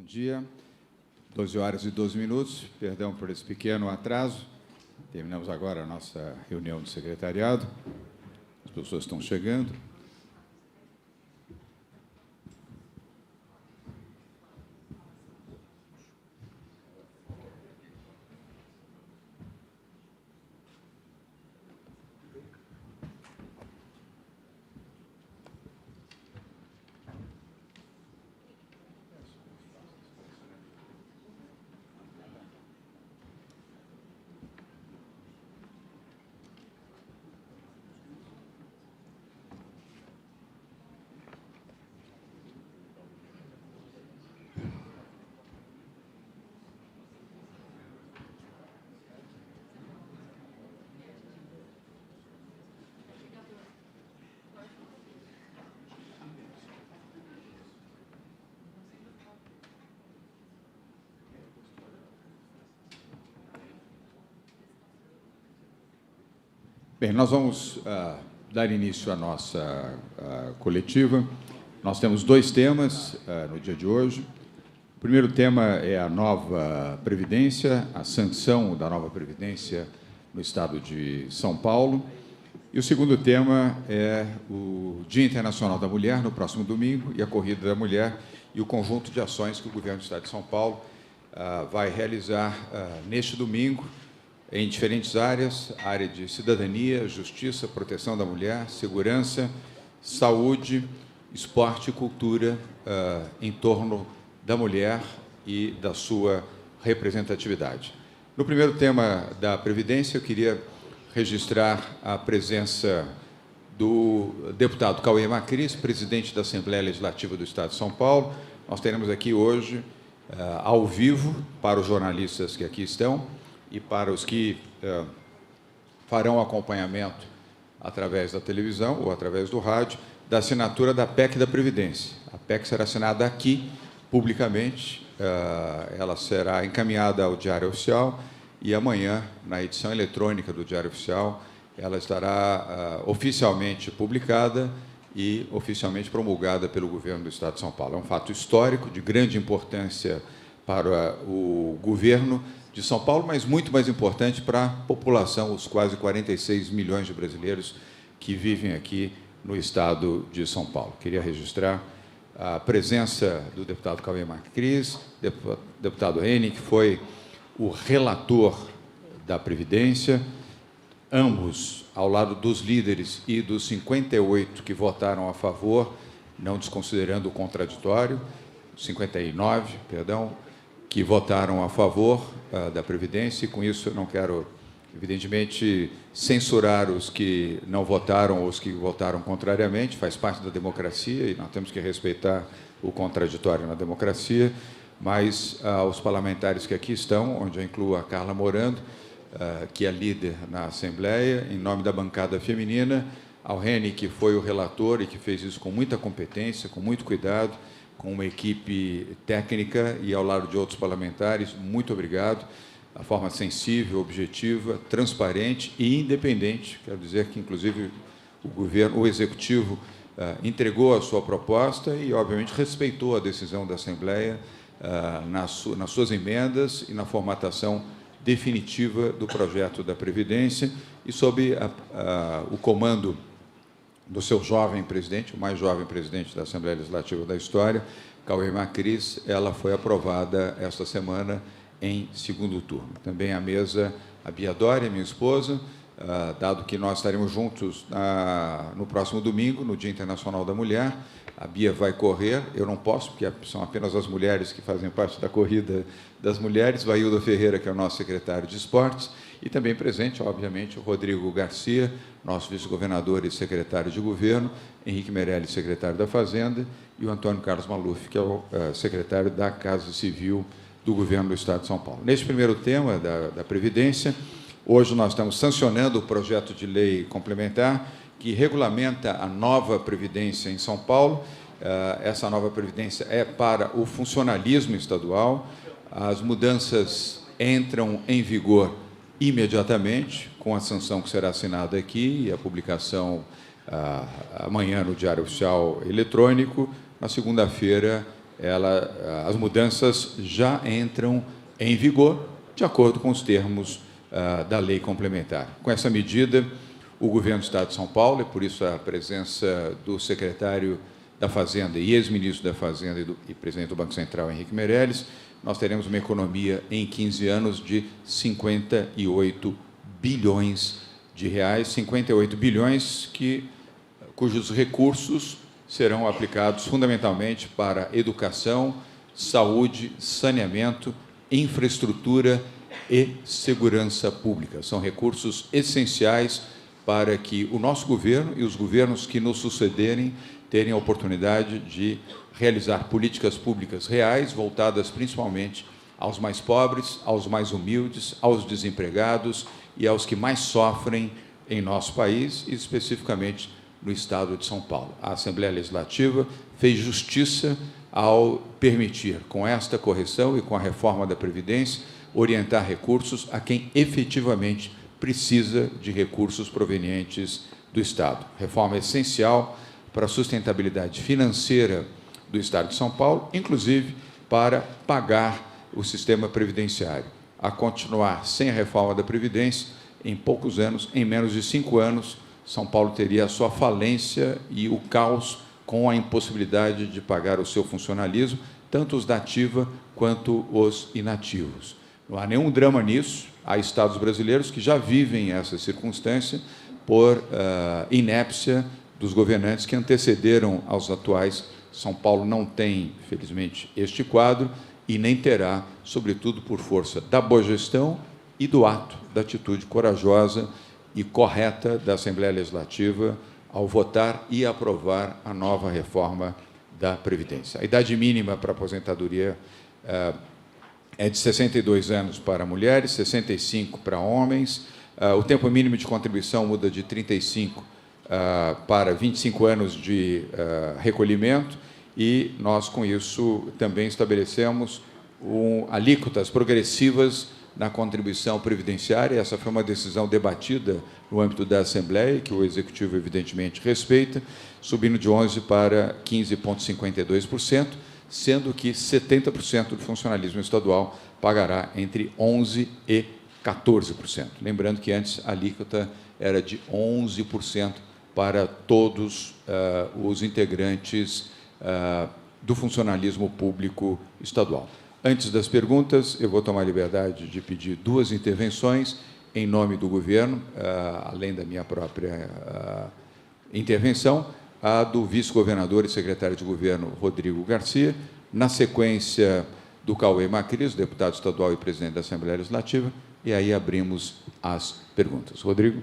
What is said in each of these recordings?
Bom dia, 12 horas e 12 minutos, perdão por esse pequeno atraso. Terminamos agora a nossa reunião do secretariado, as pessoas estão chegando. Bem, nós vamos dar início à nossa coletiva. Nós temos dois temas no dia de hoje. O primeiro tema é a nova Previdência, a sanção da nova Previdência no Estado de São Paulo. E o segundo tema é o Dia Internacional da Mulher, no próximo domingo, e a Corrida da Mulher, e o conjunto de ações que o Governo do Estado de São Paulo vai realizar neste domingo, em diferentes áreas, área de cidadania, justiça, proteção da mulher, segurança, saúde, esporte e cultura em torno da mulher e da sua representatividade. No primeiro tema da Previdência, eu queria registrar a presença do deputado Cauê Macris, presidente da Assembleia Legislativa do Estado de São Paulo. Nós teremos aqui hoje, ao vivo, para os jornalistas que aqui estão, e para os que farão acompanhamento através da televisão ou através do rádio, da assinatura da PEC da Previdência. A PEC será assinada aqui, publicamente, ela será encaminhada ao Diário Oficial e amanhã, na edição eletrônica do Diário Oficial, ela estará oficialmente publicada e oficialmente promulgada pelo Governo do Estado de São Paulo. É um fato histórico, de grande importância para o governo de São Paulo, mas muito mais importante para a população, os quase 46 milhões de brasileiros que vivem aqui no Estado de São Paulo. Queria registrar a presença do deputado Cauê Macris, deputado Reni, que foi o relator da Previdência, ambos ao lado dos líderes e dos 58 que votaram a favor, não desconsiderando o contraditório, 59, perdão, que votaram a favor da Previdência, e com isso eu não quero, evidentemente, censurar os que não votaram ou os que votaram contrariamente, faz parte da democracia e nós temos que respeitar o contraditório na democracia, mas aos parlamentares que aqui estão, onde eu incluo a Carla Morando, que é líder na Assembleia, em nome da bancada feminina, ao Reni, que foi o relator e que fez isso com muita competência, com muito cuidado, com uma equipe técnica e ao lado de outros parlamentares, muito obrigado. A forma sensível, objetiva, transparente e independente. Quero dizer que, inclusive, o Executivo entregou a sua proposta e, obviamente, respeitou a decisão da Assembleia nas suas emendas e na formatação definitiva do projeto da Previdência e sob o comando do seu jovem presidente, o mais jovem presidente da Assembleia Legislativa da história, Cauê Macris, ela foi aprovada esta semana em segundo turno. Também à mesa a Bia Dória, minha esposa, dado que nós estaremos juntos no próximo domingo, no Dia Internacional da Mulher. A Bia vai correr, eu não posso, porque são apenas as mulheres que fazem parte da corrida das mulheres, Vailda Ferreira, que é o nosso secretário de esportes, e também presente, obviamente, o Rodrigo Garcia, nosso vice-governador e secretário de governo, Henrique Meirelles, secretário da Fazenda, e o Antônio Carlos Maluf, que é o secretário da Casa Civil do Governo do Estado de São Paulo. Neste primeiro tema da Previdência, hoje nós estamos sancionando o projeto de lei complementar que regulamenta a nova Previdência em São Paulo. Essa nova Previdência é para o funcionalismo estadual. As mudanças entram em vigor imediatamente, com a sanção que será assinada aqui e a publicação amanhã no Diário Oficial Eletrônico. Na segunda-feira, as mudanças já entram em vigor, de acordo com os termos da lei complementar. Com essa medida, o governo do Estado de São Paulo, e por isso a presença do secretário da Fazenda e ex-ministro da Fazenda e presidente do Banco Central, Henrique Meirelles, nós teremos uma economia em 15 anos de 58 bilhões de reais, 58 bilhões cujos recursos serão aplicados fundamentalmente para educação, saúde, saneamento, infraestrutura e segurança pública. São recursos essenciais para que o nosso governo e os governos que nos sucederem terem a oportunidade de realizar políticas públicas reais, voltadas principalmente aos mais pobres, aos mais humildes, aos desempregados e aos que mais sofrem em nosso país, e especificamente no Estado de São Paulo. A Assembleia Legislativa fez justiça ao permitir, com esta correção e com a reforma da Previdência, orientar recursos a quem efetivamente precisa de recursos provenientes do Estado. Reforma essencial para a sustentabilidade financeira do Estado de São Paulo, inclusive para pagar o sistema previdenciário. A continuar sem a reforma da Previdência, em poucos anos, em menos de 5 anos, São Paulo teria a sua falência e o caos com a impossibilidade de pagar o seu funcionalismo, tanto os da ativa quanto os inativos. Não há nenhum drama nisso. Há estados brasileiros que já vivem essa circunstância por inépcia dos governantes que antecederam aos atuais. São Paulo não tem, felizmente, este quadro e nem terá, sobretudo por força da boa gestão e do ato, da atitude corajosa e correta da Assembleia Legislativa ao votar e aprovar a nova reforma da Previdência. A idade mínima para aposentadoria é de 62 anos para mulheres, 65 para homens. O tempo mínimo de contribuição muda de 35 para 25 anos de recolhimento, e nós, com isso, também estabelecemos alíquotas progressivas na contribuição previdenciária. Essa foi uma decisão debatida no âmbito da Assembleia, que o Executivo, evidentemente, respeita, subindo de 11% para 15,52%, sendo que 70% do funcionalismo estadual pagará entre 11% e 14%. Lembrando que antes a alíquota era de 11% para todos os integrantes do funcionalismo público estadual. Antes das perguntas, eu vou tomar a liberdade de pedir 2 intervenções em nome do governo, além da minha própria intervenção, a do vice-governador e secretário de governo, Rodrigo Garcia, na sequência do Cauê Macris, deputado estadual e presidente da Assembleia Legislativa, e aí abrimos as perguntas. Rodrigo.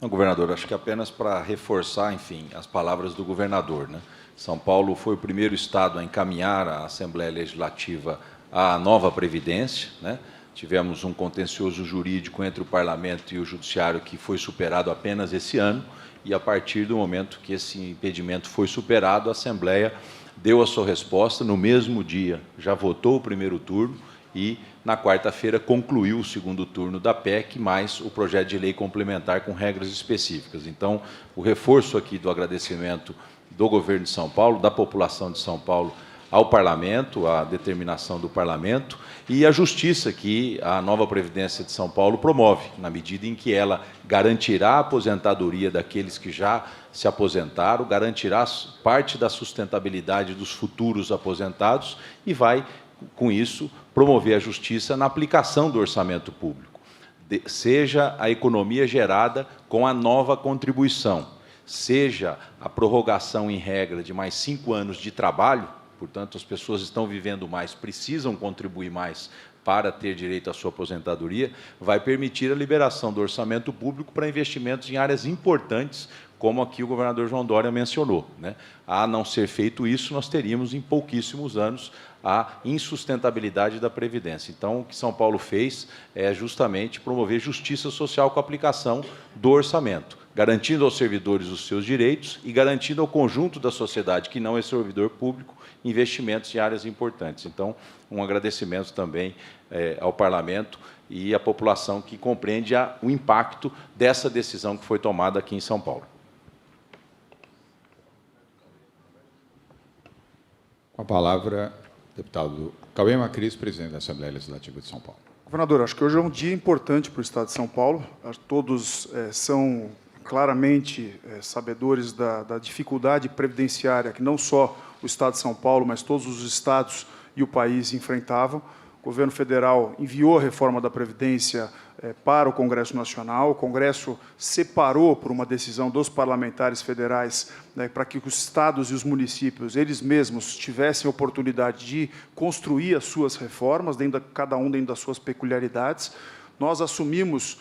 Não, governador, acho que apenas para reforçar, enfim, as palavras do governador, né? São Paulo foi o primeiro estado a encaminhar a Assembleia Legislativa à nova Previdência, né? Tivemos um contencioso jurídico entre o Parlamento e o Judiciário que foi superado apenas esse ano, e, a partir do momento que esse impedimento foi superado, a Assembleia deu a sua resposta no mesmo dia, já votou o primeiro turno e, na quarta-feira, concluiu o segundo turno da PEC, mais o projeto de lei complementar com regras específicas. Então, o reforço aqui do agradecimento do governo de São Paulo, da população de São Paulo, ao Parlamento, à determinação do Parlamento e à justiça que a nova Previdência de São Paulo promove, na medida em que ela garantirá a aposentadoria daqueles que já se aposentaram, garantirá parte da sustentabilidade dos futuros aposentados e vai, com isso, promover a justiça na aplicação do orçamento público, seja a economia gerada com a nova contribuição, seja a prorrogação em regra de mais 5 anos de trabalho. Portanto, as pessoas estão vivendo mais, precisam contribuir mais para ter direito à sua aposentadoria, vai permitir a liberação do orçamento público para investimentos em áreas importantes, como aqui o governador João Dória mencionou, né? A não ser feito isso, nós teríamos, em pouquíssimos anos, a insustentabilidade da Previdência. Então, o que São Paulo fez é justamente promover justiça social com a aplicação do orçamento, garantindo aos servidores os seus direitos e garantindo ao conjunto da sociedade, que não é servidor público, investimentos em áreas importantes. Então, um agradecimento também ao Parlamento e à população que compreende o impacto dessa decisão que foi tomada aqui em São Paulo. Com a palavra, deputado Cauê Macris, presidente da Assembleia Legislativa de São Paulo. Governador, acho que hoje é um dia importante para o Estado de São Paulo. Todos são claramente sabedores da dificuldade previdenciária que não só o Estado de São Paulo, mas todos os estados e o país enfrentavam. O governo federal enviou a reforma da Previdência para o Congresso Nacional. O Congresso separou, por uma decisão dos parlamentares federais, para que os estados e os municípios, eles mesmos, tivessem a oportunidade de construir as suas reformas, cada um dentro das suas peculiaridades. Nós assumimos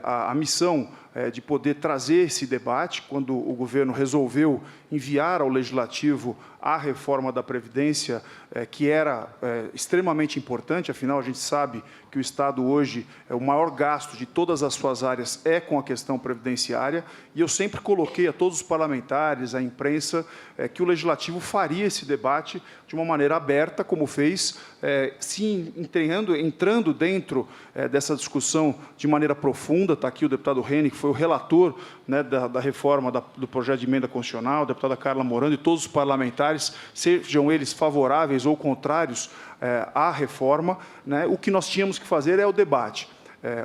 a missão de poder trazer esse debate, quando o governo resolveu enviar ao Legislativo a reforma da Previdência, que era extremamente importante, afinal, a gente sabe que o Estado hoje, o maior gasto de todas as suas áreas é com a questão previdenciária, e eu sempre coloquei a todos os parlamentares, à imprensa, que o Legislativo faria esse debate de uma maneira aberta, como fez, sim, entrando dentro dessa discussão de maneira profunda. Está aqui o deputado Reni, que foi o relator, né, da reforma do projeto de emenda constitucional, a deputada Carla Morando e todos os parlamentares, sejam eles favoráveis ou contrários à reforma, né. O que nós tínhamos que fazer é o debate.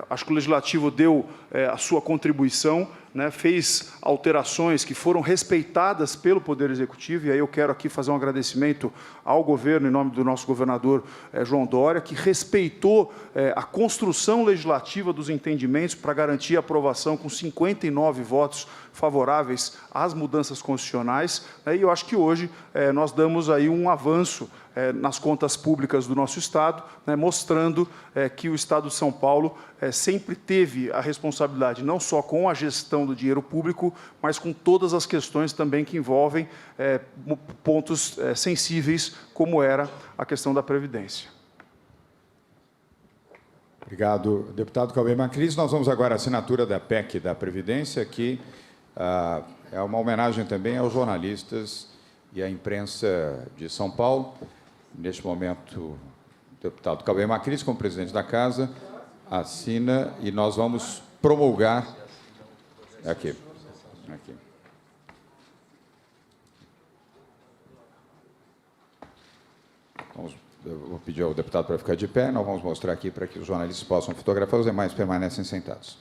Acho que o Legislativo deu a sua contribuição, né, fez alterações que foram respeitadas pelo Poder Executivo, e aí eu quero aqui fazer um agradecimento ao governo, em nome do nosso governador João Dória, que respeitou a construção legislativa dos entendimentos para garantir a aprovação com 59 votos favoráveis às mudanças constitucionais, né, e eu acho que hoje nós damos aí um avanço nas contas públicas do nosso Estado, né, mostrando que o Estado de São Paulo sempre teve a responsabilidade não só com a gestão do dinheiro público, mas com todas as questões também que envolvem pontos sensíveis, como era a questão da Previdência. Obrigado, deputado Cauê Macris. Nós vamos agora à assinatura da PEC da Previdência, que é uma homenagem também aos jornalistas e à imprensa de São Paulo. Neste momento, o deputado Cauê Macris, como presidente da Casa, assina e nós vamos promulgar. Aqui. Eu vou pedir ao deputado para ficar de pé. Nós vamos mostrar aqui para que os jornalistas possam fotografar, os demais permanecem sentados.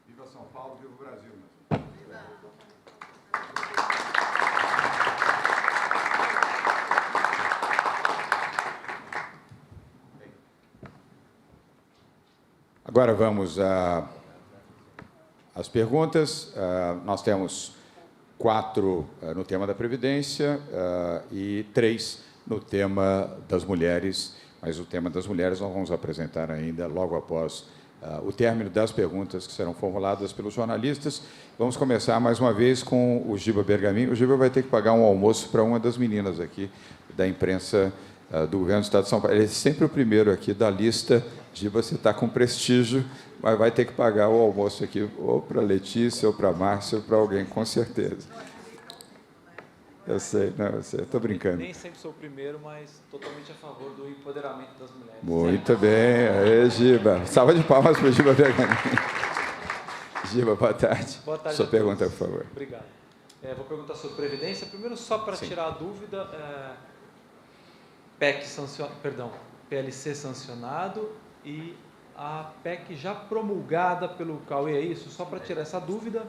Viva São Paulo, viva o Brasil. Agora vamos às perguntas. Nós temos 4 no tema da Previdência e 3 no tema das mulheres, mas o tema das mulheres nós vamos apresentar ainda logo após o término das perguntas que serão formuladas pelos jornalistas. Vamos começar mais uma vez com o Giba Bergamin. O Giba vai ter que pagar um almoço para uma das meninas aqui da imprensa do governo do Estado de São Paulo. Ele é sempre o primeiro aqui da lista. Giba, você está com prestígio, mas vai ter que pagar o almoço aqui, ou para a Letícia, ou para a Márcia, ou para alguém, com certeza. Eu sei, não, eu sei, estou brincando. Nem sempre sou o primeiro, mas totalmente a favor do empoderamento das mulheres. Muito bem, aí, Giba. Salva de palmas para o Giba Bergamin. Giba, boa tarde. Boa tarde. Sua pergunta, por favor. Obrigado. Vou perguntar sobre Previdência. Primeiro, só para tirar a dúvida, PLC sancionado e a PEC já promulgada pelo Cauê, é isso? Só para tirar essa dúvida.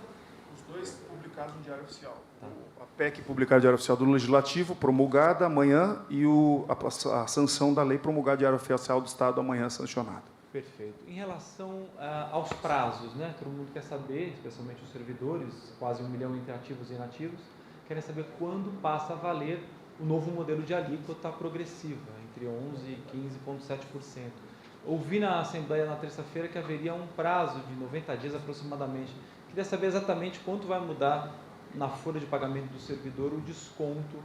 Os dois publicados no Diário Oficial. A PEC publicada no Diário Oficial do Legislativo, promulgada amanhã, e a sanção da lei promulgada no Diário Oficial do Estado amanhã, sancionada. Perfeito. Em relação aos prazos, né? Todo mundo quer saber, especialmente os servidores, quase 1 milhão entre ativos e inativos, querem saber quando passa a valer o novo modelo de alíquota progressiva, entre 11% e 15,7%. Ouvi na Assembleia na terça-feira que haveria um prazo de 90 dias aproximadamente. Queria saber exatamente quanto vai mudar na folha de pagamento do servidor o desconto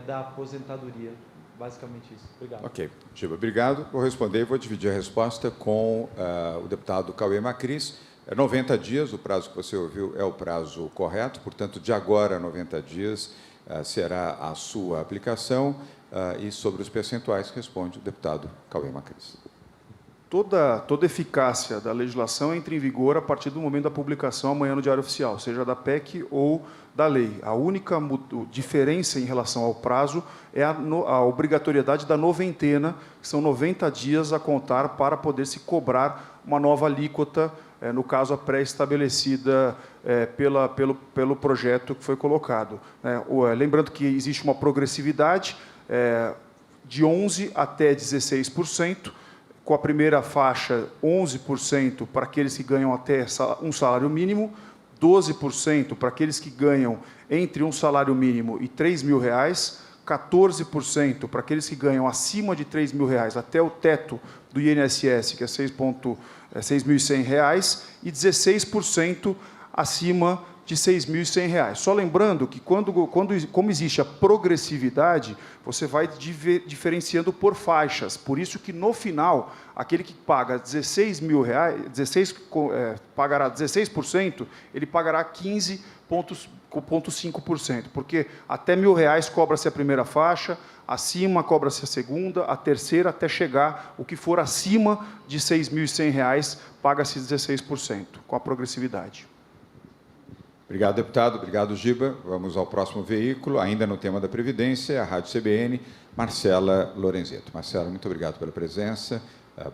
da aposentadoria. Basicamente isso. Obrigado. Ok. Giba, obrigado. Vou responder e vou dividir a resposta com o deputado Cauê Macris. 90 dias, o prazo que você ouviu é o prazo correto, portanto, de agora a 90 dias será a sua aplicação. E sobre os percentuais responde o deputado Cauê Macris. Toda eficácia da legislação entra em vigor a partir do momento da publicação amanhã no Diário Oficial, seja da PEC ou da lei. A única diferença em relação ao prazo é a obrigatoriedade da noventena, que são 90 dias a contar para poder se cobrar uma nova alíquota, no caso a pré-estabelecida pelo projeto que foi colocado. Lembrando que existe uma progressividade de 11% até 16%, com a primeira faixa 11% para aqueles que ganham até um salário mínimo, 12% para aqueles que ganham entre um salário mínimo e R$3.000, 14% para aqueles que ganham acima de R$3.000 até o teto do INSS, que é R$6.100, e 16% acima de R$6.100. Só lembrando que, como existe a progressividade, você vai diferenciando por faixas. Por isso que, no final, aquele que paga R$16.000, pagará 16%, ele pagará 15,5%, porque até R$1.000 cobra-se a primeira faixa, acima cobra-se a segunda, a terceira, até chegar, o que for acima de R$6.100, paga-se 16%, com a progressividade. Obrigado, deputado. Obrigado, Giba. Vamos ao próximo veículo, ainda no tema da Previdência, a Rádio CBN, Marcela Lorenzetto. Marcela, muito obrigado pela presença.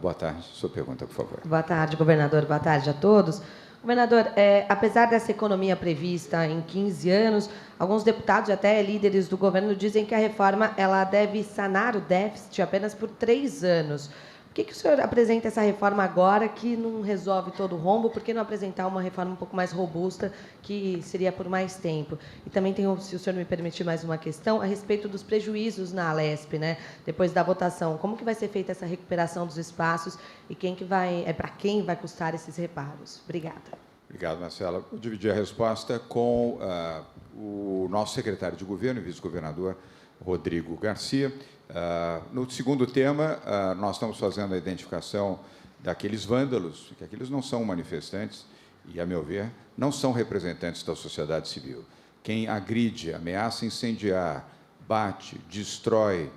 Boa tarde. Sua pergunta, por favor. Boa tarde, governador. Boa tarde a todos. Governador, apesar dessa economia prevista em 15 anos, alguns deputados e até líderes do governo dizem que a reforma ela deve sanar o déficit apenas por 3 anos. Por que o senhor apresenta essa reforma agora, que não resolve todo o rombo? Por que não apresentar uma reforma um pouco mais robusta, que seria por mais tempo? E também tem, se o senhor me permitir, mais uma questão a respeito dos prejuízos na Alesp, né? Depois da votação. Como que vai ser feita essa recuperação dos espaços e para quem vai custar esses reparos? Obrigada. Obrigado, Marcela. Vou dividir a resposta com o nosso secretário de governo e vice-governador, Rodrigo Garcia. No segundo tema, nós estamos fazendo a identificação daqueles vândalos, que aqueles não são manifestantes e, a meu ver, não são representantes da sociedade civil. Quem agride, ameaça incendiar, bate, destrói,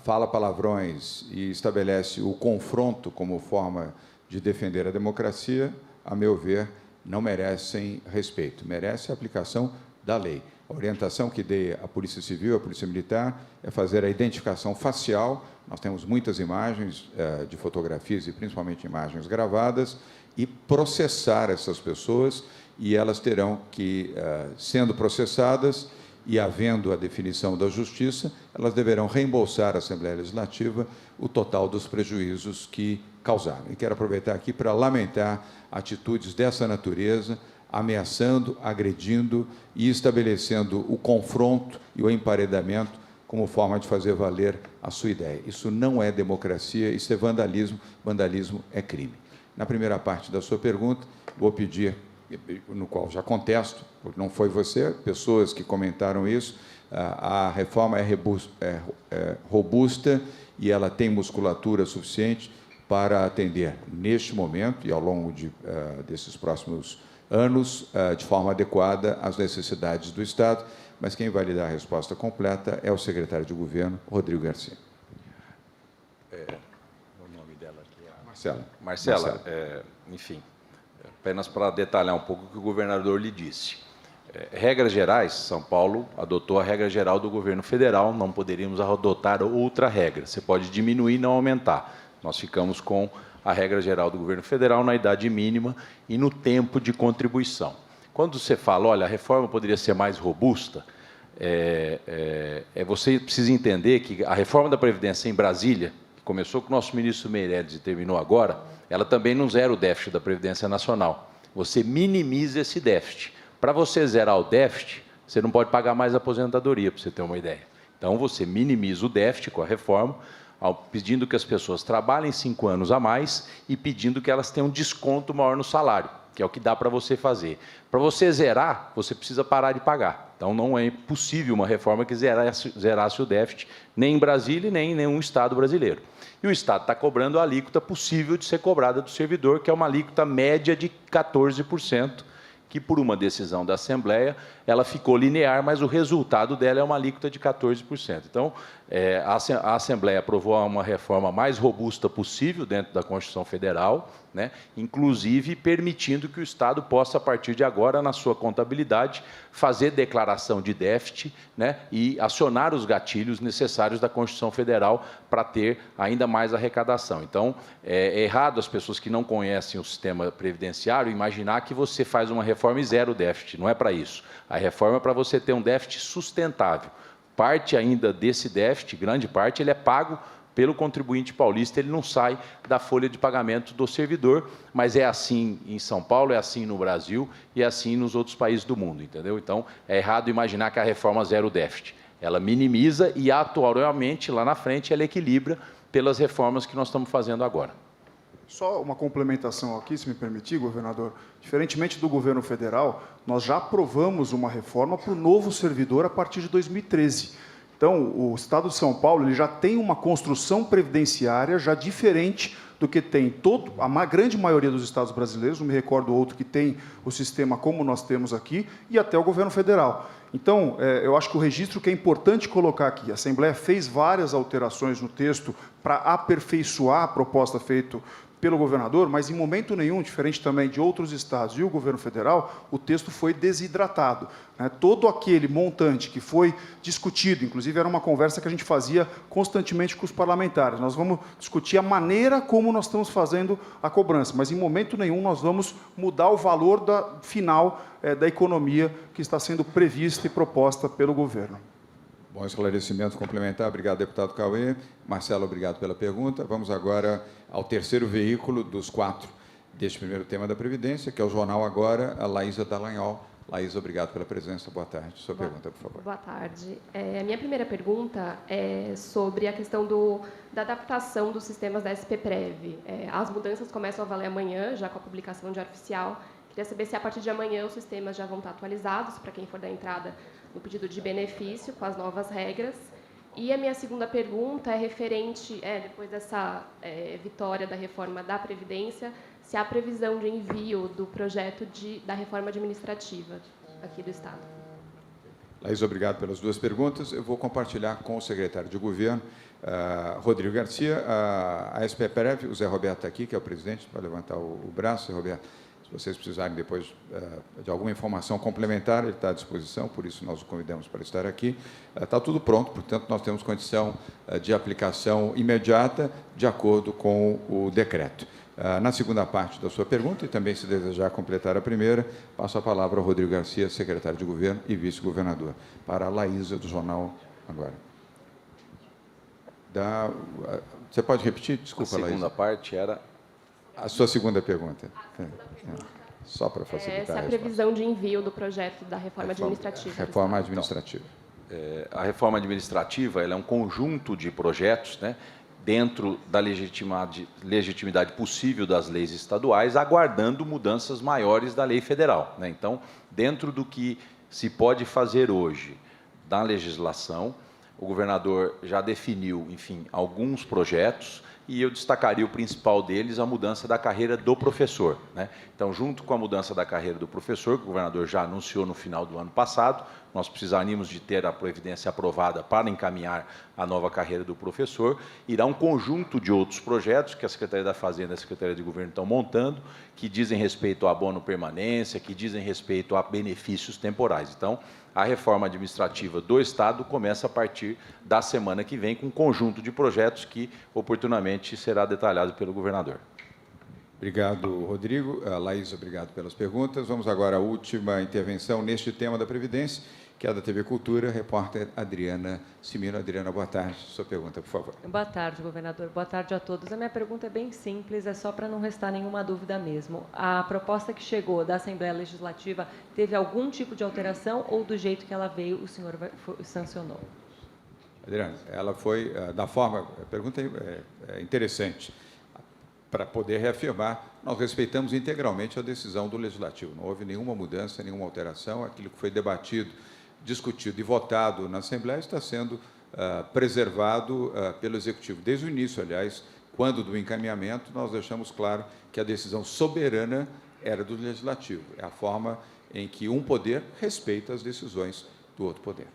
fala palavrões e estabelece o confronto como forma de defender a democracia, a meu ver, não merecem respeito, merece a aplicação da lei. A orientação que dei à Polícia Civil, à Polícia Militar, é fazer a identificação facial. Nós temos muitas imagens de fotografias e principalmente imagens gravadas, e processar essas pessoas, e elas terão que, sendo processadas e havendo a definição da Justiça, elas deverão reembolsar à Assembleia Legislativa o total dos prejuízos que causaram. E quero aproveitar aqui para lamentar atitudes dessa natureza, ameaçando, agredindo e estabelecendo o confronto e o emparedamento como forma de fazer valer a sua ideia. Isso não é democracia, isso é vandalismo. Vandalismo é crime. Na primeira parte da sua pergunta, vou pedir, no qual já contesto, porque não foi você, pessoas que comentaram isso, a reforma é robusta e ela tem musculatura suficiente para atender, neste momento e ao longo desses próximos anos, de forma adequada às necessidades do Estado, mas quem vai lhe dar a resposta completa é o secretário de Governo, Rodrigo Garcia. O nome dela aqui é Marcela. Enfim, apenas para detalhar um pouco o que o governador lhe disse. Regras gerais, São Paulo adotou a regra geral do governo federal, não poderíamos adotar outra regra. Você pode diminuir, não aumentar. Nós ficamos com a regra geral do governo federal na idade mínima e no tempo de contribuição. Quando você fala, olha, a reforma poderia ser mais robusta, você precisa entender que a reforma da Previdência em Brasília, que começou com o nosso ministro Meirelles e terminou agora, ela também não zera o déficit da Previdência Nacional. Você minimiza esse déficit. Para você zerar o déficit, você não pode pagar mais aposentadoria, para você ter uma ideia. Então, você minimiza o déficit com a reforma, pedindo que as pessoas trabalhem 5 anos a mais e pedindo que elas tenham um desconto maior no salário. que é o que dá para você fazer. Para você zerar, você precisa parar de pagar. Então, não é possível uma reforma que zerasse o déficit, nem em Brasília, nem em nenhum estado brasileiro. E o Estado está cobrando a alíquota possível de ser cobrada do servidor, que é uma alíquota média de 14%, que, por uma decisão da Assembleia, ela ficou linear, mas o resultado dela é uma alíquota de 14%. Então, a Assembleia aprovou uma reforma mais robusta possível dentro da Constituição Federal, né, inclusive permitindo que o Estado possa, a partir de agora, na sua contabilidade, fazer declaração de déficit, né, e acionar os gatilhos necessários da Constituição Federal para ter ainda mais arrecadação. Então, é errado as pessoas que não conhecem o sistema previdenciário imaginar que você faz uma reforma e zera o déficit. Não é para isso. A reforma é para você ter um déficit sustentável. Parte ainda desse déficit, grande parte, ele é pago pelo contribuinte paulista, ele não sai da folha de pagamento do servidor, mas é assim em São Paulo, é assim no Brasil e é assim nos outros países do mundo, entendeu? Então, é errado imaginar que a reforma zera o déficit. Ela minimiza e, atualmente, lá na frente, ela equilibra pelas reformas que nós estamos fazendo agora. Só uma complementação aqui, se me permitir, governador. Diferentemente do governo federal, nós já aprovamos uma reforma para o novo servidor a partir de 2013. Então, o Estado de São Paulo ele já tem uma construção previdenciária já diferente do que tem a grande maioria dos estados brasileiros, não me recordo outro que tem o sistema como nós temos aqui, e até o governo federal. Então, eu acho que o registro que é importante colocar aqui, a Assembleia fez várias alterações no texto para aperfeiçoar a proposta feita pelo governador, mas em momento nenhum, diferente também de outros estados e o governo federal, o texto foi desidratado. Todo aquele montante que foi discutido, inclusive era uma conversa que a gente fazia constantemente com os parlamentares, nós vamos discutir a maneira como nós estamos fazendo a cobrança, mas em momento nenhum nós vamos mudar o valor final da economia que está sendo prevista e proposta pelo governo. Bom esclarecimento complementar. Obrigado, deputado Cauê. Marcelo, obrigado pela pergunta. Vamos agora ao terceiro veículo dos 4 deste primeiro tema da Previdência, que é o Jornal Agora, a Laísa Dallagnol. Laísa, obrigado pela presença. Boa tarde. Sua pergunta, por favor. Boa tarde. A minha primeira pergunta é sobre a questão da adaptação dos sistemas da SPPrev. As mudanças começam a valer amanhã, já com a publicação de Diário Oficial. Queria saber se, a partir de amanhã, os sistemas já vão estar atualizados, para quem for dar entrada no pedido de benefício, com as novas regras. E a minha segunda pergunta é referente, depois dessa vitória da reforma da Previdência, se há previsão de envio do projeto da reforma administrativa aqui do Estado. Laís, obrigado pelas duas perguntas. Eu vou compartilhar com o secretário de Governo, Rodrigo Garcia, a SPPrev. O Zé Roberto está aqui, que é o presidente, para levantar o braço. Zé Roberto, se vocês precisarem depois de alguma informação complementar, ele está à disposição, por isso nós o convidamos para estar aqui. Está tudo pronto, portanto, nós temos condição de aplicação imediata, de acordo com o decreto. Na segunda parte da sua pergunta, e também se desejar completar a primeira, passo a palavra ao Rodrigo Garcia, secretário de Governo e vice-governador, para a Laísa, do Jornal Agora. Você pode repetir? Desculpa, Laísa. A segunda parte era... A sua segunda pergunta. Só para facilitar. Essa é a previsão de envio do projeto da reforma administrativa. Reforma administrativa. A reforma administrativa ela é um conjunto de projetos, né, dentro da legitimidade possível das leis estaduais, aguardando mudanças maiores da lei federal, né? Então, dentro do que se pode fazer hoje da legislação, o governador já definiu, enfim, alguns projetos, e eu destacaria o principal deles, a mudança da carreira do professor, né? Então, junto com a mudança da carreira do professor, que o governador já anunciou no final do ano passado, nós precisaríamos de ter a Previdência aprovada para encaminhar a nova carreira do professor, irá um conjunto de outros projetos que a Secretaria da Fazenda e a Secretaria de Governo estão montando, que dizem respeito ao abono permanência, que dizem respeito a benefícios temporais. Então, a reforma administrativa do Estado começa a partir da semana que vem, com um conjunto de projetos que, oportunamente, será detalhado pelo governador. Obrigado, Rodrigo. Laís, obrigado pelas perguntas. Vamos agora à última intervenção neste tema da Previdência, que é da TV Cultura, repórter Adriana Simino. Adriana, boa tarde. Sua pergunta, por favor. Boa tarde, governador. Boa tarde a todos. A minha pergunta é bem simples, é só para não restar nenhuma dúvida mesmo. A proposta que chegou da Assembleia Legislativa teve algum tipo de alteração ou do jeito que ela veio, o senhor sancionou? Adriana, ela foi da forma... A pergunta é interessante. para poder reafirmar, nós respeitamos integralmente a decisão do Legislativo. Não houve nenhuma mudança, nenhuma alteração. Aquilo que foi debatido, discutido e votado na Assembleia está sendo preservado pelo Executivo. Desde o início, aliás, quando do encaminhamento, nós deixamos claro que a decisão soberana era do Legislativo. É a forma em que um poder respeita as decisões do outro poder.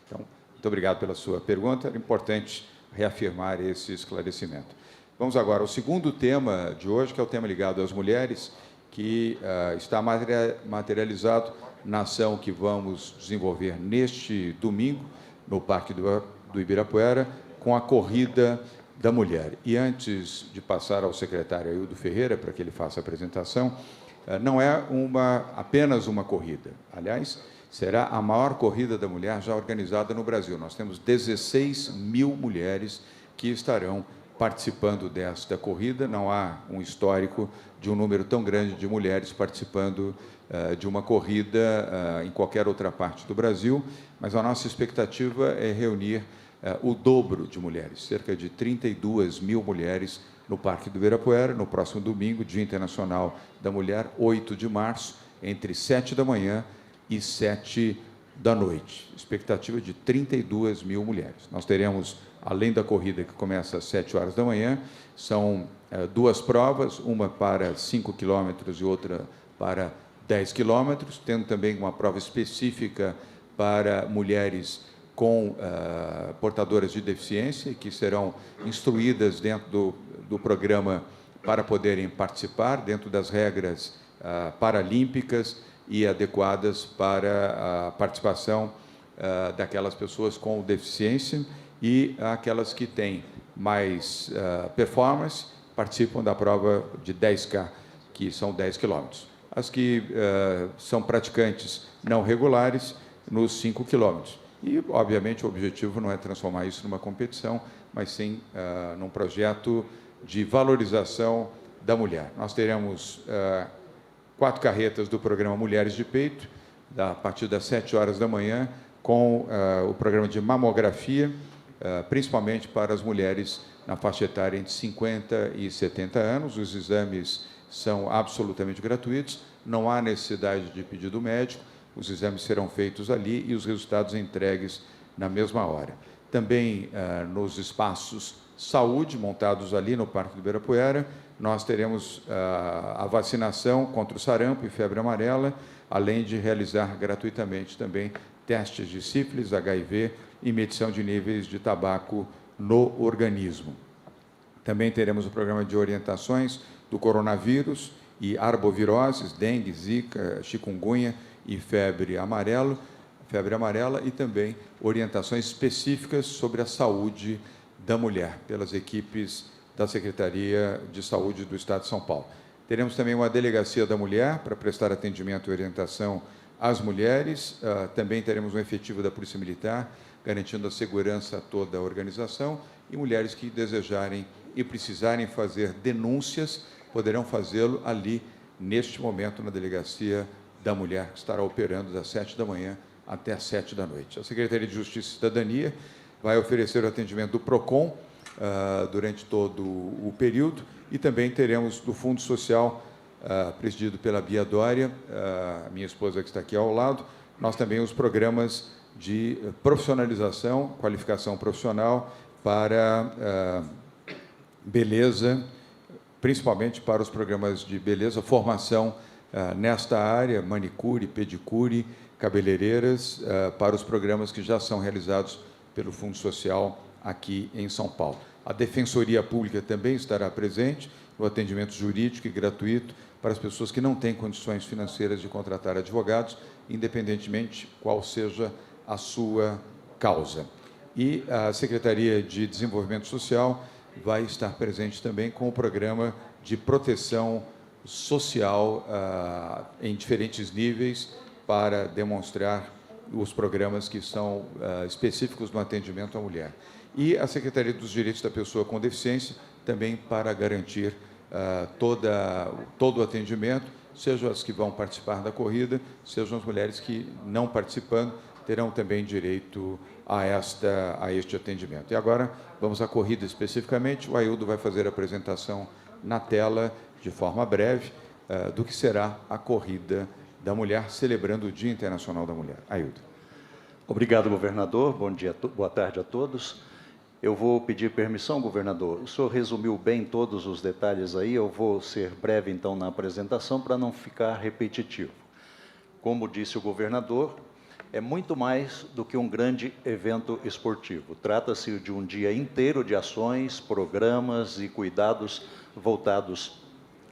Então, muito obrigado pela sua pergunta. Era importante reafirmar esse esclarecimento. Vamos agora ao segundo tema de hoje, que é o tema ligado às mulheres, que está materializado na ação que vamos desenvolver neste domingo, no Parque do Ibirapuera, com a Corrida da Mulher. E antes de passar ao secretário Aildo Ferreira, para que ele faça a apresentação, não é apenas uma corrida. Aliás, será a maior corrida da mulher já organizada no Brasil. Nós temos 16 mil mulheres que estarão participando desta corrida. Não há um histórico de um número tão grande de mulheres participando de uma corrida em qualquer outra parte do Brasil, mas a nossa expectativa é reunir o dobro de mulheres, cerca de 32 mil mulheres no Parque do Ibirapuera, no próximo domingo, Dia Internacional da Mulher, 8 de março, entre 7 da manhã e 7 da noite. Expectativa de 32 mil mulheres. Nós teremos, além da corrida que começa às 7 horas da manhã, são duas provas, uma para 5 quilômetros e outra para 10 quilômetros, tendo também uma prova específica para mulheres com portadoras de deficiência, que serão instruídas dentro do programa para poderem participar, dentro das regras paralímpicas e adequadas para a participação daquelas pessoas com deficiência, e aquelas que têm mais performance participam da prova de 10K, que são 10 quilômetros. As que são praticantes não regulares, nos 5 quilômetros. E, obviamente, o objetivo não é transformar isso numa competição, mas sim num projeto de valorização da mulher. Nós teremos 4 carretas do programa Mulheres de Peito, a partir das 7 horas da manhã, com o programa de mamografia, principalmente para as mulheres na faixa etária entre 50 e 70 anos. Os exames são absolutamente gratuitos, não há necessidade de pedido médico, os exames serão feitos ali e os resultados entregues na mesma hora. Também nos espaços saúde, montados ali no Parque do Ibirapuera, nós teremos a vacinação contra o sarampo e febre amarela, além de realizar gratuitamente também testes de sífilis, HIV e medição de níveis de tabaco no organismo. Também teremos o programa de orientações do coronavírus e arboviroses, dengue, zika, chikungunya e febre amarela, e também orientações específicas sobre a saúde da mulher, pelas equipes da Secretaria de Saúde do Estado de São Paulo. Teremos também uma delegacia da mulher para prestar atendimento e orientação às mulheres. Também teremos um efetivo da Polícia Militar, garantindo a segurança a toda a organização, e mulheres que desejarem e precisarem fazer denúncias poderão fazê-lo ali, neste momento, na Delegacia da Mulher, que estará operando das 7 da manhã até as 7 da noite. A Secretaria de Justiça e Cidadania vai oferecer o atendimento do PROCON durante todo o período, e também teremos do Fundo Social, presidido pela Bia Dória, minha esposa que está aqui ao lado, nós também os programas de profissionalização, qualificação profissional para beleza, principalmente para os programas de beleza, formação nesta área, manicure, pedicure, cabeleireiras, para os programas que já são realizados pelo Fundo Social aqui em São Paulo. A Defensoria Pública também estará presente no atendimento jurídico e gratuito para as pessoas que não têm condições financeiras de contratar advogados, independentemente qual seja a sua causa. E a Secretaria de Desenvolvimento Social vai estar presente também com o programa de proteção social em diferentes níveis, para demonstrar os programas que são específicos no atendimento à mulher. E a Secretaria dos Direitos da Pessoa com Deficiência também para garantir todo o atendimento, sejam as que vão participar da corrida, sejam as mulheres que, não participando, terão também direito a este atendimento. E agora, vamos à corrida especificamente. O Aildo vai fazer a apresentação na tela, de forma breve, do que será a Corrida da Mulher, celebrando o Dia Internacional da Mulher. Ailton. Obrigado, governador. Bom dia, boa tarde a todos. Eu vou pedir permissão, governador. O senhor resumiu bem todos os detalhes aí. Eu vou ser breve, então, na apresentação, para não ficar repetitivo. Como disse o governador, é muito mais do que um grande evento esportivo. Trata-se de um dia inteiro de ações, programas e cuidados voltados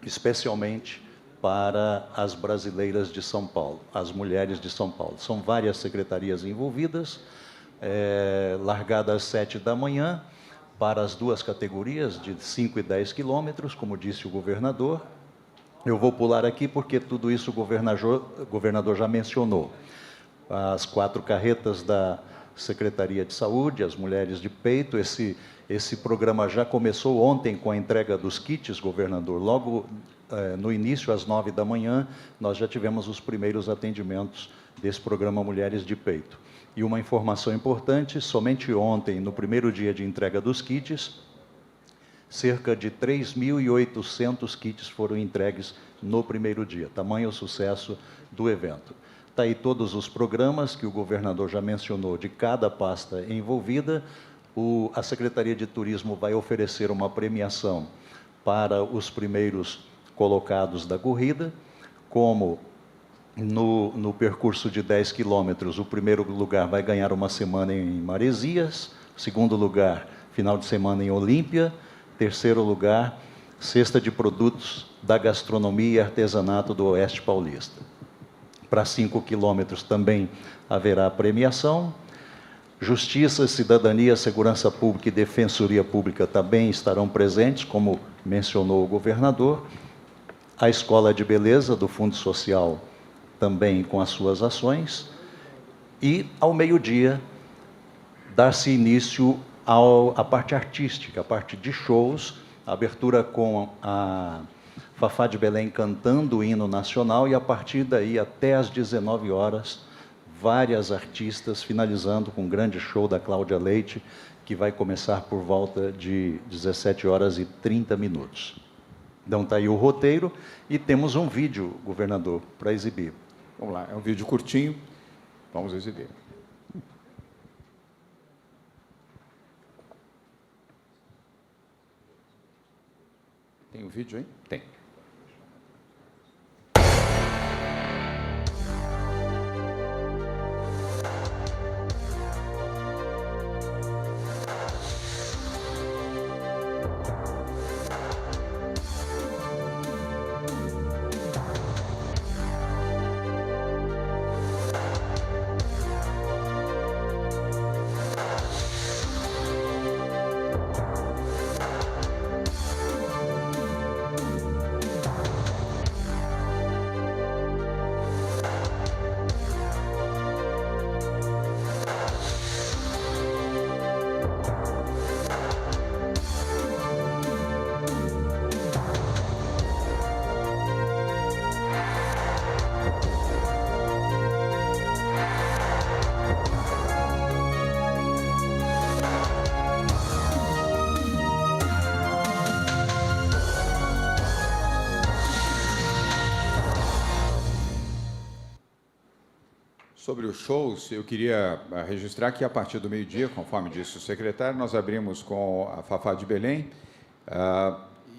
especialmente para as brasileiras de São Paulo, as mulheres de São Paulo. São várias secretarias envolvidas, largada às 7 da manhã, para as duas categorias, de 5 e 10 quilômetros, como disse o governador. Eu vou pular aqui porque tudo isso o governador já mencionou. As 4 carretas da Secretaria de Saúde, as mulheres de peito. Esse programa já começou ontem com a entrega dos kits, governador. Logo no início, às 9 da manhã, nós já tivemos os primeiros atendimentos desse programa Mulheres de Peito. E uma informação importante, somente ontem, no primeiro dia de entrega dos kits, cerca de 3.800 kits foram entregues no primeiro dia. Tamanho o sucesso do evento. Está aí todos os programas que o governador já mencionou de cada pasta envolvida. A Secretaria de Turismo vai oferecer uma premiação para os primeiros colocados da corrida, como no percurso de 10 quilômetros, o primeiro lugar vai ganhar uma semana em Maresias, segundo lugar, final de semana em Olímpia, terceiro lugar, cesta de produtos da gastronomia e artesanato do Oeste Paulista. Para 5 quilômetros também haverá premiação. Justiça, Cidadania, Segurança Pública e Defensoria Pública também estarão presentes, como mencionou o governador. A Escola de Beleza do Fundo Social também com as suas ações. E, ao meio-dia, dar-se início à parte artística, a parte de shows, a abertura com a Fafá de Belém cantando o hino nacional e, a partir daí, até às 19 horas, várias artistas, finalizando com um grande show da Cláudia Leite, que vai começar por volta de 17 horas e 30 minutos. Então, está aí o roteiro e temos um vídeo, governador, para exibir. Vamos lá, é um vídeo curtinho, vamos exibir. Tem um vídeo aí? Tem. Sobre os shows, eu queria registrar que, a partir do meio-dia, conforme disse o secretário, nós abrimos com a Fafá de Belém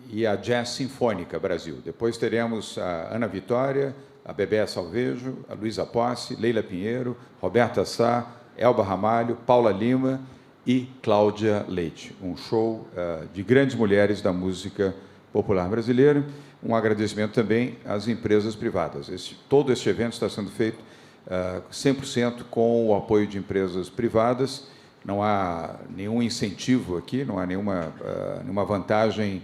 e a Jazz Sinfônica Brasil. Depois teremos a Ana Vitória, a Bebé Salvejo, a Luísa Posse, Leila Pinheiro, Roberta Sá, Elba Ramalho, Paula Lima e Cláudia Leite. Um show de grandes mulheres da música popular brasileira. Um agradecimento também às empresas privadas. Todo este evento está sendo feito 100% com o apoio de empresas privadas. Não há nenhum incentivo aqui, não há nenhuma vantagem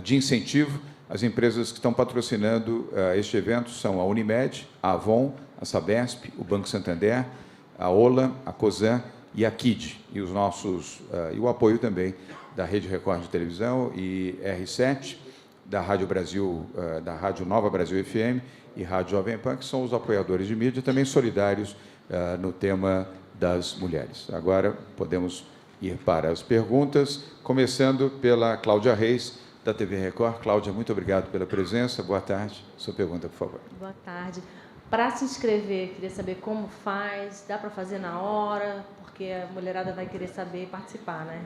de incentivo. As empresas que estão patrocinando este evento são a Unimed, a Avon, a Sabesp, o Banco Santander, a Ola, a Cosan e a KID. E e o apoio também da Rede Record de Televisão e R7, da Rádio Brasil, da Rádio Nova Brasil FM e Rádio Jovem Pan, que são os apoiadores de mídia, também solidários no tema das mulheres. Agora podemos ir para as perguntas, começando pela Cláudia Reis, da TV Record. Cláudia, muito obrigado pela presença. Boa tarde. Sua pergunta, por favor. Boa tarde. Para se inscrever, queria saber como faz, dá para fazer na hora, porque a mulherada vai querer saber e participar, né?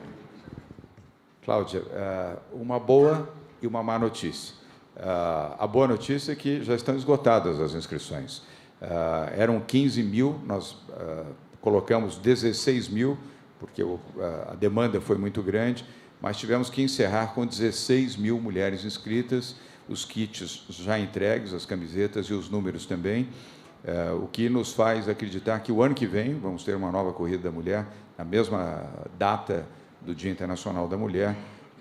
Cláudia, uma boa e uma má notícia. A boa notícia é que já estão esgotadas as inscrições. Eram 15 mil, nós colocamos 16 mil, porque a demanda foi muito grande, mas tivemos que encerrar com 16 mil mulheres inscritas, os kits já entregues, as camisetas e os números também, o que nos faz acreditar que o ano que vem vamos ter uma nova Corrida da Mulher, na mesma data do Dia Internacional da Mulher,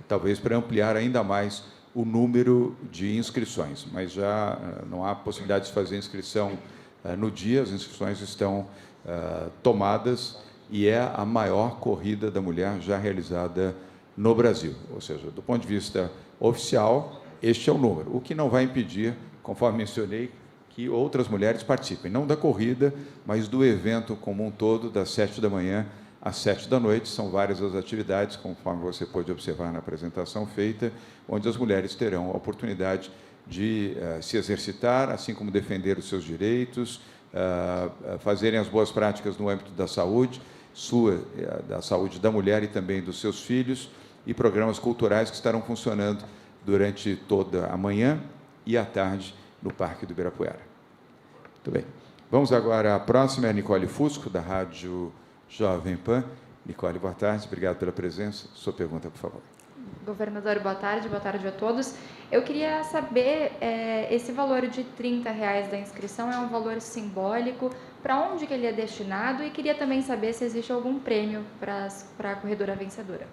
talvez para ampliar ainda mais o número de inscrições, mas já não há possibilidade de fazer inscrição no dia, as inscrições estão tomadas e é a maior Corrida da Mulher já realizada no Brasil, ou seja, do ponto de vista oficial, este é o número, o que não vai impedir, conforme mencionei, que outras mulheres participem, não da corrida, mas do evento como um todo, das 7 da manhã às 7 da noite. São várias as atividades, conforme você pôde observar na apresentação feita, onde as mulheres terão a oportunidade de se exercitar, assim como defender os seus direitos, fazerem as boas práticas no âmbito da saúde, da saúde da mulher e também dos seus filhos, e programas culturais que estarão funcionando durante toda a manhã e à tarde no Parque do Ibirapuera. Muito bem. Vamos agora à próxima, é a Nicole Fusco, da Rádio Jovem Pan. Nicole, boa tarde, obrigado pela presença. Sua pergunta, por favor. Governador, boa tarde a todos. Eu queria saber, esse valor de R$30 da inscrição é um valor simbólico, para onde que ele é destinado? E queria também saber se existe algum prêmio para a corredora vencedora.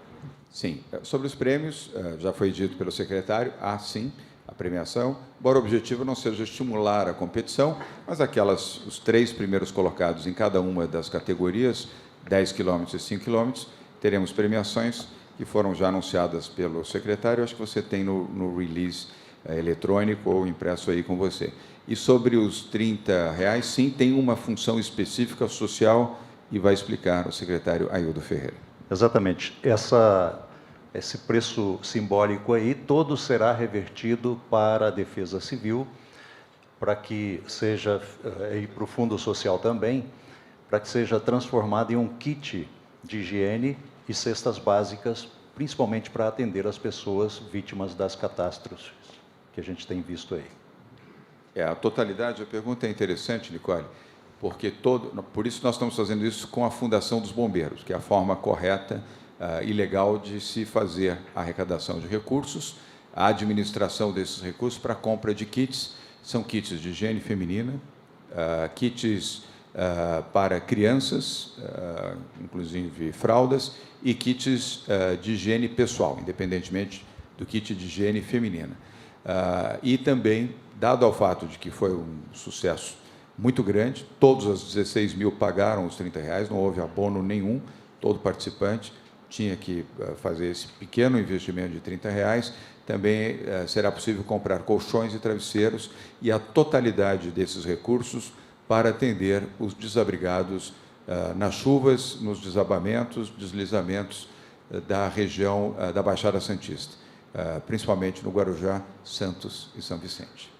Sim, sobre os prêmios, já foi dito pelo secretário, há sim a premiação, embora o objetivo não seja estimular a competição, mas os 3 primeiros colocados em cada uma das categorias, 10 km e 5 km, teremos premiações que foram já anunciadas pelo secretário, acho que você tem no release eletrônico ou impresso aí com você. E sobre os R$30, sim, tem uma função específica social e vai explicar o secretário Aildo Ferreira. Exatamente. Esse preço simbólico aí, todo será revertido para a Defesa Civil, para que seja, e para o Fundo Social também, para que seja transformado em um kit de higiene e cestas básicas, principalmente para atender as pessoas vítimas das catástrofes que a gente tem visto aí. A totalidade, a pergunta é interessante, Nicole, porque por isso nós estamos fazendo isso com a Fundação dos Bombeiros, que é a forma correta e legal de se fazer a arrecadação de recursos, a administração desses recursos para a compra de kits. São kits de higiene feminina, kits para crianças, inclusive fraldas, e kits de higiene pessoal, independentemente do kit de higiene feminina. E também, dado ao fato de que foi um sucesso muito grande, todos os 16 mil pagaram os R$30, não houve abono nenhum, todo participante tinha que fazer esse pequeno investimento de R$30, também será possível comprar colchões e travesseiros e a totalidade desses recursos para atender os desabrigados nas chuvas, nos desabamentos, deslizamentos da região da Baixada Santista, principalmente no Guarujá, Santos e São Vicente.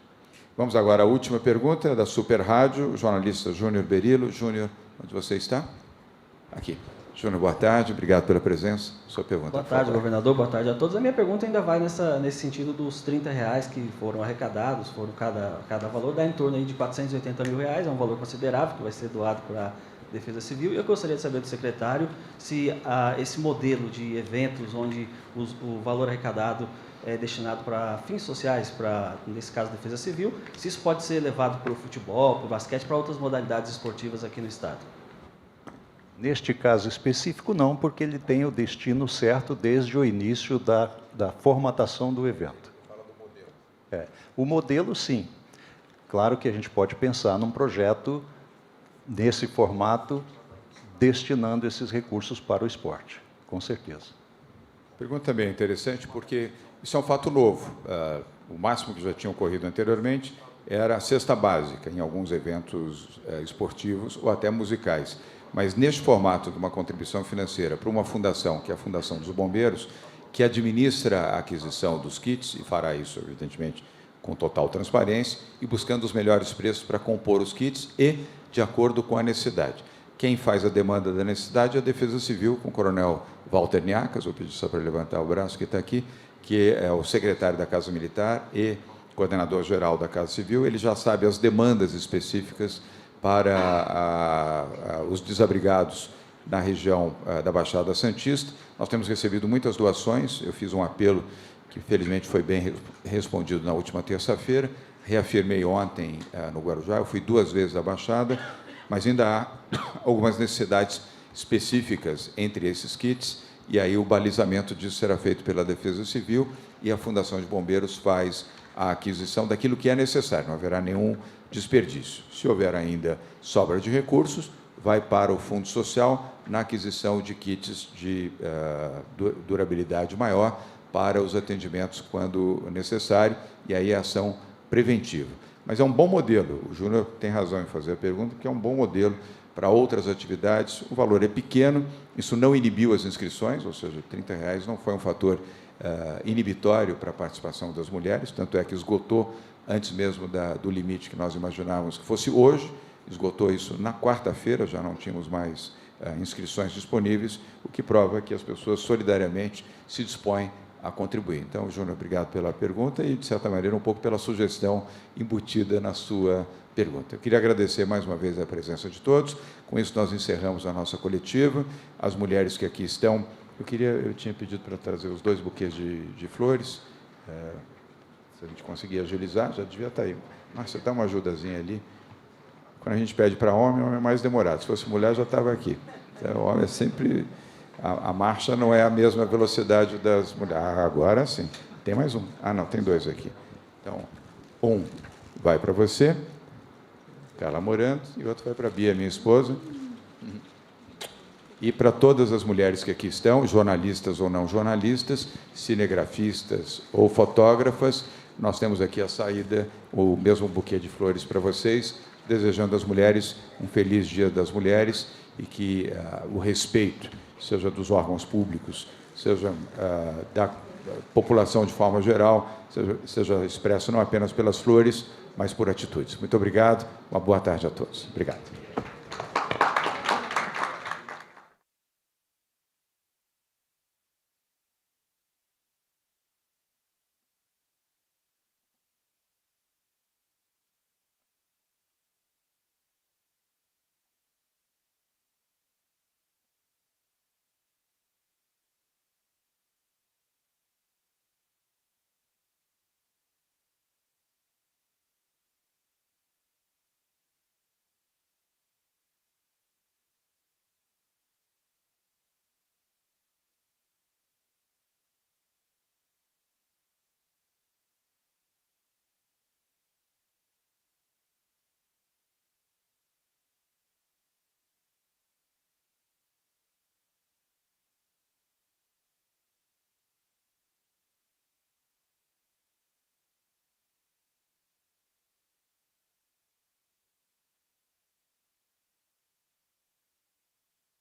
Vamos agora à última pergunta da Super Rádio, o jornalista Júnior Berilo. Júnior, onde você está? Aqui. Júnior, boa tarde, obrigado pela presença. Sua pergunta. Boa tarde, governador, boa tarde a todos. A minha pergunta ainda vai nesse sentido dos R$30 que foram arrecadados, cada valor dá em torno aí de R$480 mil, é um valor considerável que vai ser doado para a Defesa Civil. E eu gostaria de saber do secretário se esse modelo de eventos onde o valor arrecadado é destinado para fins sociais, nesse caso, Defesa Civil, se isso pode ser levado para o futebol, para o basquete, para outras modalidades esportivas aqui no Estado. Neste caso específico, não, porque ele tem o destino certo desde o início da formatação do evento. Fala do modelo. O modelo, sim. Claro que a gente pode pensar num projeto nesse formato, destinando esses recursos para o esporte, com certeza. Pergunta também interessante, porque isso é um fato novo. O máximo que já tinha ocorrido anteriormente era a cesta básica, em alguns eventos esportivos ou até musicais. Mas, neste formato de uma contribuição financeira para uma fundação, que é a Fundação dos Bombeiros, que administra a aquisição dos kits, e fará isso, evidentemente, com total transparência, e buscando os melhores preços para compor os kits e de acordo com a necessidade. Quem faz a demanda da necessidade é a Defesa Civil, com o coronel Walter Niacas, vou pedir só para levantar o braço, que está aqui, que é o secretário da Casa Militar e coordenador-geral da Casa Civil. Ele já sabe as demandas específicas para os desabrigados na região da Baixada Santista. Nós temos recebido muitas doações, eu fiz um apelo que, felizmente, foi bem respondido na última terça-feira, reafirmei ontem no Guarujá, eu fui 2 vezes à Baixada, mas ainda há algumas necessidades específicas entre esses kits, e aí o balizamento disso será feito pela Defesa Civil e a Fundação de Bombeiros faz a aquisição daquilo que é necessário, não haverá nenhum desperdício. Se houver ainda sobra de recursos, vai para o Fundo Social na aquisição de kits de durabilidade maior para os atendimentos quando necessário, e aí a ação preventiva. Mas é um bom modelo, o Júnior tem razão em fazer a pergunta, porque é um bom modelo para outras atividades, o valor é pequeno, isso não inibiu as inscrições, ou seja, R$30 não foi um fator inibitório para a participação das mulheres, tanto é que esgotou antes mesmo do limite que nós imaginávamos que fosse hoje, esgotou isso na quarta-feira, já não tínhamos mais inscrições disponíveis, o que prova que as pessoas solidariamente se dispõem a contribuir. Então, Júnior, obrigado pela pergunta e, de certa maneira, um pouco pela sugestão embutida na sua pergunta. Eu queria agradecer mais uma vez a presença de todos. Com isso, nós encerramos a nossa coletiva. As mulheres que aqui estão, eu tinha pedido para trazer os 2 buquês de flores, se a gente conseguir agilizar, já devia estar aí. Mas você dá uma ajudazinha ali. Quando a gente pede para homem é mais demorado. Se fosse mulher, já estava aqui. Então, o homem é sempre... A marcha não é a mesma velocidade das mulheres. Agora sim. Tem mais um. Não, tem 2 aqui. Então, um vai para você, Carla Morando, e outro vai para a Bia, minha esposa. E para todas as mulheres que aqui estão, jornalistas ou não jornalistas, cinegrafistas ou fotógrafas, nós temos aqui à saída o mesmo buquê de flores para vocês, desejando às mulheres um feliz Dia das Mulheres e que o respeito, seja dos órgãos públicos, seja da população de forma geral, seja expresso não apenas pelas flores, mas por atitudes. Muito obrigado, uma boa tarde a todos. Obrigado.